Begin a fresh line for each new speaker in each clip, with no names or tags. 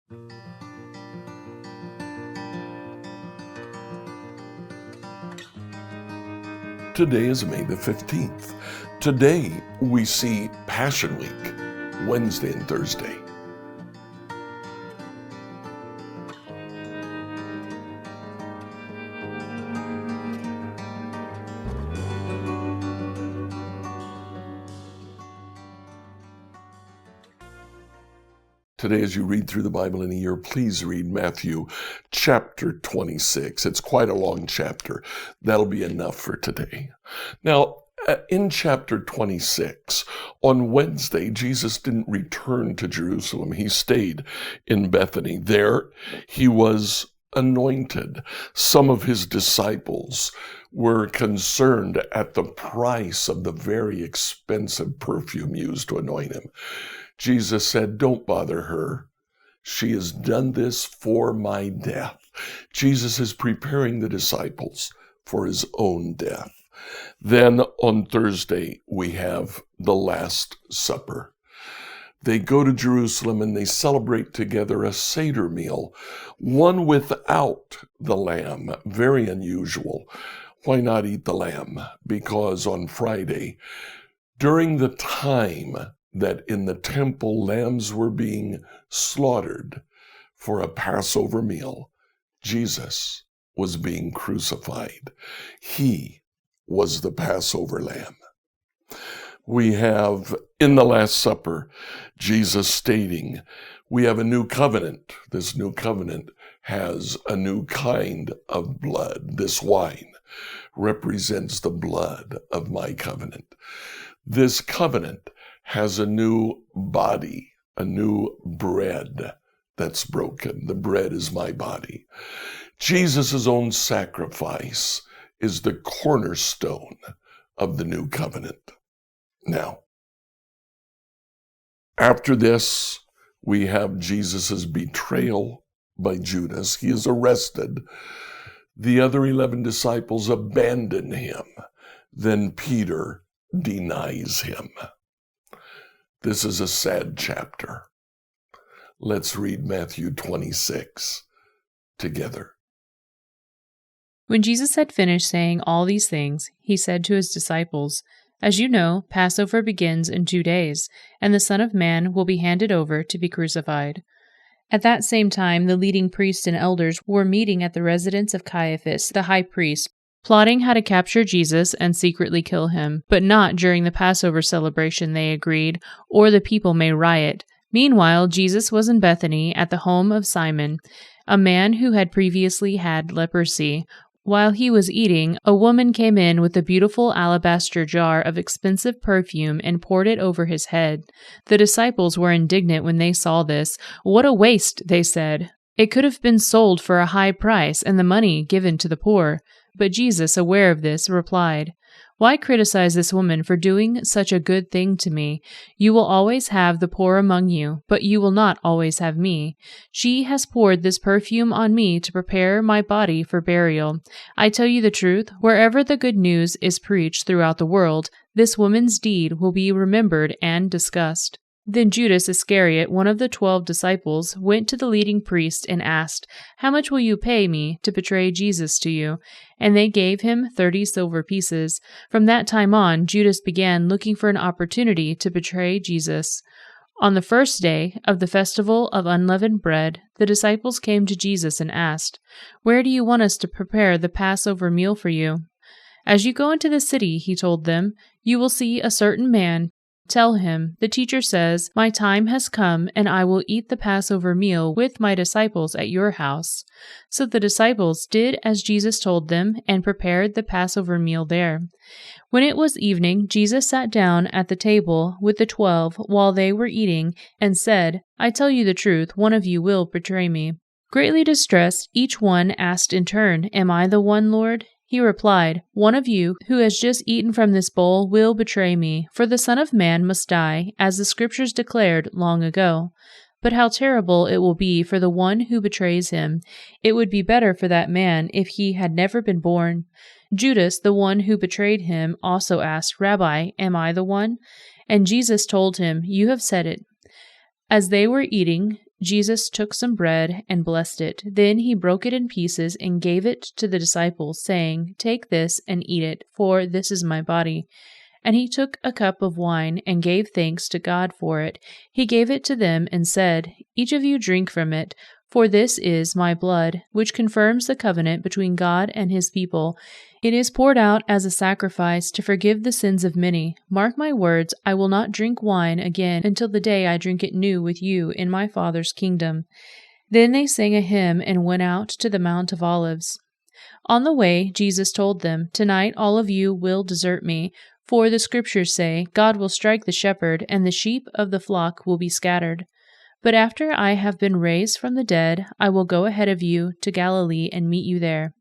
Today is May the 15th. Today we see Passion Week, Wednesday and Thursday. Today, as you read through the Bible in a year, please read Matthew chapter 26. It's quite a long chapter. That'll be enough for today. Now, in chapter 26, on Wednesday, Jesus didn't return to Jerusalem. He stayed in Bethany. There, he was anointed. Some of his disciples were concerned at the price of the very expensive perfume used to anoint him. Jesus said, "Don't bother her. She has done this for my death." Jesus is preparing the disciples for his own death. Then on Thursday, we have the Last Supper. They go to Jerusalem and they celebrate together a Seder Meal, one without the lamb. Very unusual. Why not eat the lamb? Because on Friday, during the time that in the temple lambs were being slaughtered for a Passover meal, Jesus was being crucified. He was the Passover lamb. We have in the Last Supper, Jesus stating, we have a new covenant. This new covenant has a new kind of blood. This wine represents the blood of my covenant. This covenant has a new body, a new bread that's broken. The bread is my body. Jesus' own sacrifice is the cornerstone of the new covenant. Now, after this, we have Jesus' betrayal by Judas. He is arrested. The other 11 disciples abandon him. Then Peter denies him. This is a sad chapter. Let's read Matthew 26 together.
When Jesus had finished saying all these things, he said to his disciples, "As you know, Passover begins in 2 days, and the Son of Man will be handed over to be crucified." At that same time, the leading priests and elders were meeting at the residence of Caiaphas, the high priest, plotting how to capture Jesus and secretly kill him, but not during the Passover celebration, they agreed, or the people may riot. Meanwhile, Jesus was in Bethany at the home of Simon, a man who had previously had leprosy. While he was eating, a woman came in with a beautiful alabaster jar of expensive perfume and poured it over his head. The disciples were indignant when they saw this. "What a waste," they said. "It could have been sold for a high price and the money given to the poor." But Jesus, aware of this, replied, "Why criticize this woman for doing such a good thing to me? You will always have the poor among you, but you will not always have me. She has poured this perfume on me to prepare my body for burial. I tell you the truth, wherever the good news is preached throughout the world, this woman's deed will be remembered and discussed." Then Judas Iscariot, one of the 12 disciples, went to the leading priest and asked, "How much will you pay me to betray Jesus to you?" And they gave him 30 silver pieces. From that time on, Judas began looking for an opportunity to betray Jesus. On the first day of the festival of unleavened bread, the disciples came to Jesus and asked, "Where do you want us to prepare the Passover meal for you?" "As you go into the city," he told them, "you will see a certain man. Tell him, the teacher says, 'My time has come, and I will eat the Passover meal with my disciples at your house.'" So the disciples did as Jesus told them and prepared the Passover meal there. When it was evening, Jesus sat down at the table with the 12 while they were eating and said, "I tell you the truth, one of you will betray me." Greatly distressed, each one asked in turn, "Am I the one, Lord?" He replied, "One of you, who has just eaten from this bowl, will betray me, for the Son of Man must die, as the Scriptures declared long ago. But how terrible it will be for the one who betrays him. It would be better for that man if he had never been born." Judas, the one who betrayed him, also asked, "Rabbi, am I the one?" And Jesus told him, "You have said it." As they were eating, Jesus took some bread and blessed it. Then he broke it in pieces and gave it to the disciples, saying, "Take this and eat it, for this is my body." And he took a cup of wine and gave thanks to God for it. He gave it to them and said, "Each of you drink from it, for this is my blood, which confirms the covenant between God and his people. It is poured out as a sacrifice to forgive the sins of many. Mark my words, I will not drink wine again until the day I drink it new with you in my Father's kingdom." Then they sang a hymn and went out to the Mount of Olives. On the way, Jesus told them, "Tonight all of you will desert me, for the scriptures say, God will strike the shepherd, and the sheep of the flock will be scattered. But after I have been raised from the dead, I will go ahead of you to Galilee and meet you there."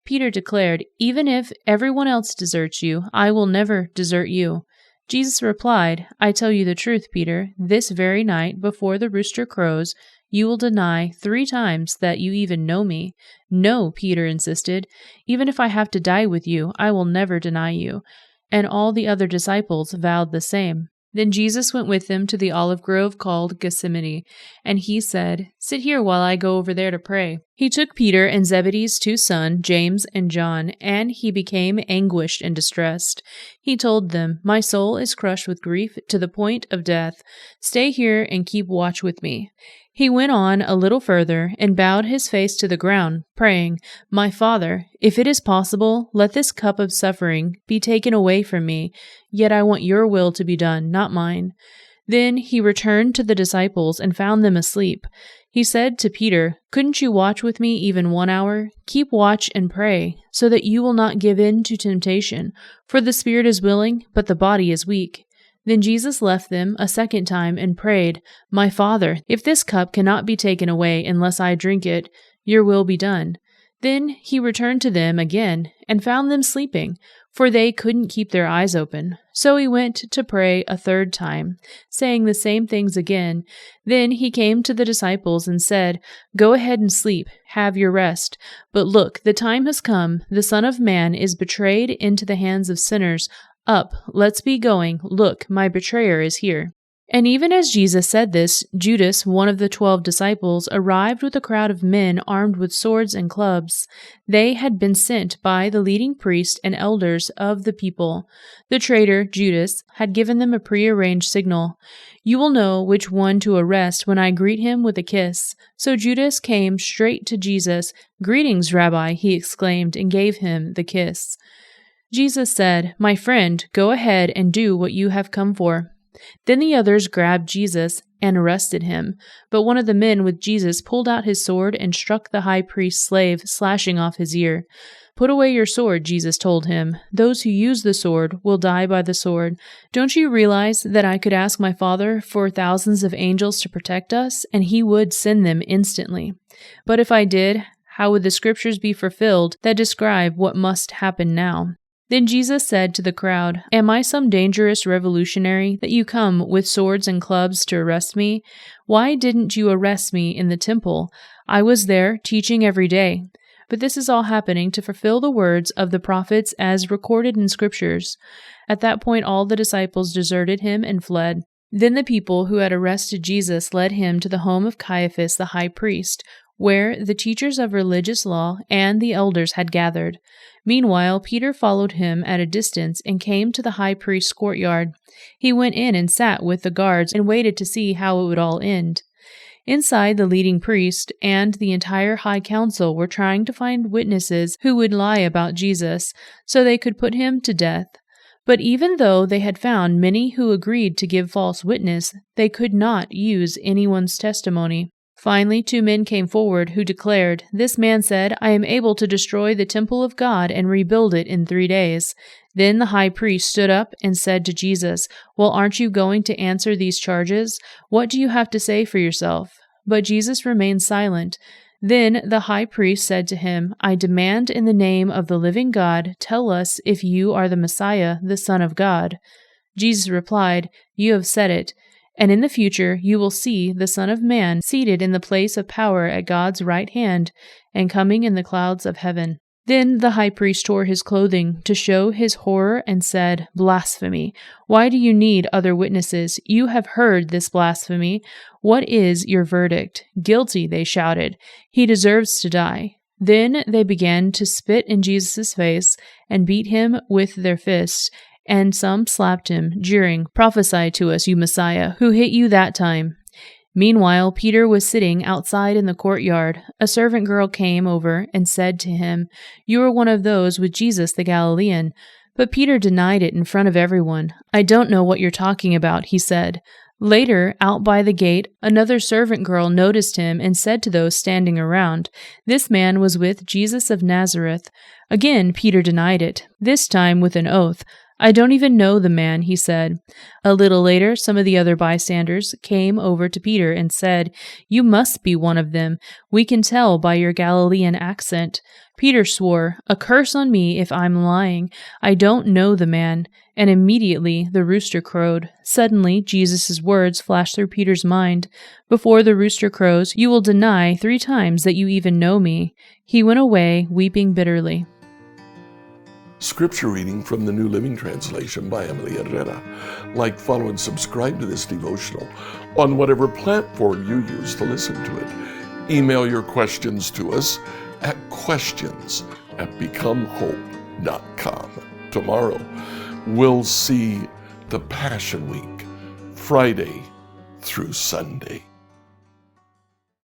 Peter declared, "Even if everyone else deserts you, I will never desert you." Jesus replied, "I tell you the truth, Peter, this very night before the rooster crows, you will deny 3 times that you even know me." "No," Peter insisted. "Even if I have to die with you, I will never deny you." And all the other disciples vowed the same. Then Jesus went with them to the olive grove called Gethsemane, and he said, "Sit here while I go over there to pray." He took Peter and Zebedee's 2 sons, James and John, and he became anguished and distressed. He told them, "My soul is crushed with grief to the point of death. Stay here and keep watch with me." He went on a little further and bowed his face to the ground, praying, "My Father, if it is possible, let this cup of suffering be taken away from me, yet I want your will to be done, not mine." Then he returned to the disciples and found them asleep. He said to Peter, "Couldn't you watch with me even 1 hour? Keep watch and pray, so that you will not give in to temptation. For the spirit is willing, but the body is weak." Then Jesus left them a second time and prayed, "My Father, if this cup cannot be taken away unless I drink it, your will be done." Then he returned to them again and found them sleeping, for they couldn't keep their eyes open. So he went to pray a 3rd time, saying the same things again. Then he came to the disciples and said, "Go ahead and sleep, have your rest. But look, the time has come, the Son of Man is betrayed into the hands of sinners. Up, let's be going. Look, my betrayer is here." And even as Jesus said this, Judas, one of the 12 disciples, arrived with a crowd of men armed with swords and clubs. They had been sent by the leading priests and elders of the people. The traitor, Judas, had given them a prearranged signal. "You will know which one to arrest when I greet him with a kiss." So Judas came straight to Jesus. "Greetings, Rabbi," he exclaimed, and gave him the kiss. Jesus said, "My friend, go ahead and do what you have come for." Then the others grabbed Jesus and arrested him. But one of the men with Jesus pulled out his sword and struck the high priest's slave, slashing off his ear. "Put away your sword," Jesus told him. "Those who use the sword will die by the sword. Don't you realize that I could ask my Father for thousands of angels to protect us, and he would send them instantly? But if I did, how would the scriptures be fulfilled that describe what must happen now?" Then Jesus said to the crowd, "Am I some dangerous revolutionary that you come with swords and clubs to arrest me? Why didn't you arrest me in the temple? I was there teaching every day." But this is all happening to fulfill the words of the prophets as recorded in scriptures. At that point all the disciples deserted him and fled. Then the people who had arrested Jesus led him to the home of Caiaphas the high priest, where the teachers of religious law and the elders had gathered. Meanwhile, Peter followed him at a distance and came to the high priest's courtyard. He went in and sat with the guards and waited to see how it would all end. Inside, the leading priest and the entire high council were trying to find witnesses who would lie about Jesus so they could put him to death. But even though they had found many who agreed to give false witness, they could not use anyone's testimony. Finally, 2 men came forward who declared, "This man said, 'I am able to destroy the temple of God and rebuild it in 3 days.'" Then the high priest stood up and said to Jesus, "Well, aren't you going to answer these charges? What do you have to say for yourself?" But Jesus remained silent. Then the high priest said to him, "I demand in the name of the living God, tell us if you are the Messiah, the Son of God." Jesus replied, "You have said it. And in the future you will see the Son of Man seated in the place of power at God's right hand and coming in the clouds of heaven." Then the high priest tore his clothing to show his horror and said, "Blasphemy! Why do you need other witnesses? You have heard this blasphemy. What is your verdict?" "Guilty," they shouted. "He deserves to die." Then they began to spit in Jesus' face and beat him with their fists, and some slapped him, jeering, "Prophesy to us, you Messiah. Who hit you that time?" Meanwhile, Peter was sitting outside in the courtyard. A servant girl came over and said to him, "You are one of those with Jesus the Galilean." But Peter denied it in front of everyone. "I don't know what you're talking about," he said. Later, out by the gate, another servant girl noticed him and said to those standing around, "This man was with Jesus of Nazareth." Again, Peter denied it, this time with an oath. "I don't even know the man," he said. A little later, some of the other bystanders came over to Peter and said, "You must be one of them. We can tell by your Galilean accent." Peter swore, "A curse on me if I'm lying. I don't know the man." And immediately the rooster crowed. Suddenly, Jesus' words flashed through Peter's mind. "Before the rooster crows, you will deny 3 times that you even know me." He went away, weeping bitterly.
Scripture reading from the New Living Translation by Emily Herrera. Like, follow, and subscribe to this devotional on whatever platform you use to listen to it. Email your questions to us at questions@becomehope.com. Tomorrow, we'll see the Passion Week, Friday through Sunday.